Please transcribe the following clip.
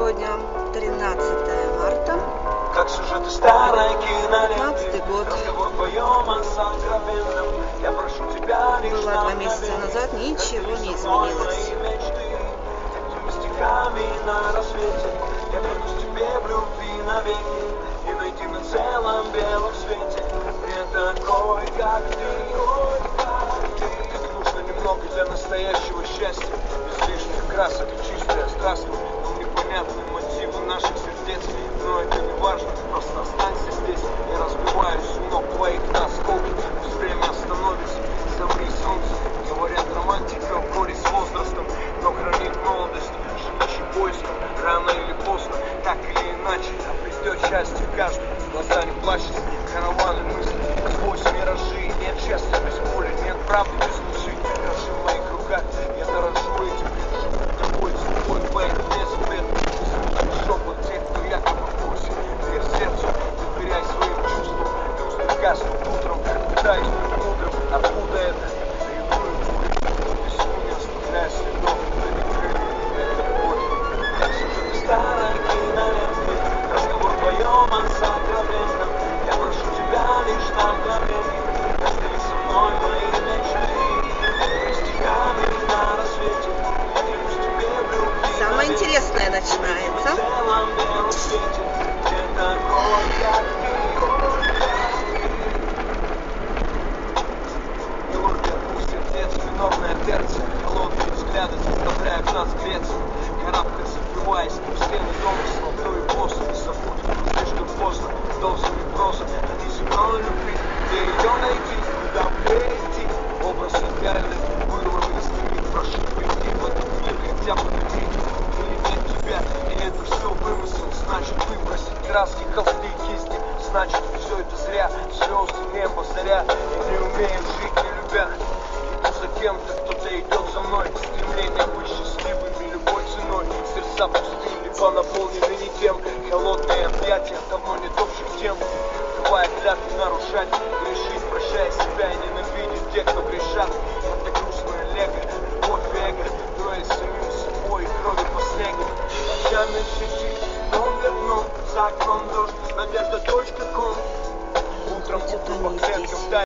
Сегодня 13 марта, как сюжеты старой киноленты. 15-й год. Разговор вдвоем о сокровенном. Я прошу тебя лишь Было 2 месяца назад, ничего не изменилось. Этими стихами на рассвете я клянусь тебе в любви навеки и найти на целом белом свете мне такой, как ты. Как нужно немного для настоящего счастья, без лишних красок и чистое здравствуй. Но непонятны мотивы наших сердец, но это не важно, просто останься здесь. Я разбиваюсь у ног твоих на осколки, пусть время остановится, замри солнце. Говорят, романтика в горе с возрастом, но хранит молодость, живущий поиском. Рано или поздно, так или иначе, обретет счастье каждый. Глаза не плачут, караваны мыслей, сквозь миражи. Нет счастья без боли, нет правды без лжи. Дрожи в моих руках, я дорожу этим, тобой, тобой, твоих незаметных чувств. Шепот тех, кто якобы в курсе. Верь сердцу, доверяй своим чувствам. Ты гаснут утром, пытаясь быть мудрым. Откуда это? Ревную бурю, песку не оставляя следов. Это боль, как сюжеты старой киноленты. Разговор вдвоем о сокровенном. Я прошу тебя лишь на мгновение. Раздели со мной мои мечты. Стихами на рассвете. Я клянусь тебе в любви. Самое интересное начинается. Виновная терция, холодные взгляды заставляют нас греться. Карабкаться, вбиваясь в стены домыслов, то и после не забудь, слишком поздно, должен и просто. Иди со мной, любви, где ее найти, куда мне идти. Образ идеальный, вырванный из стены, прошу, приди в этот мир, хотя бы на миг. Или нет тебя, и это все вымысел, значит выбросить краски, холсты и кисти. Значит все это зря, слезы, небо, заря. И не умеем жить, не любя. За кем-то кто-то идет за мной. Стремление быть счастливыми любой ценой. Сердца пусты, либо наполнены не тем. Холодные объятия давно не топших тем. Давая клятвы на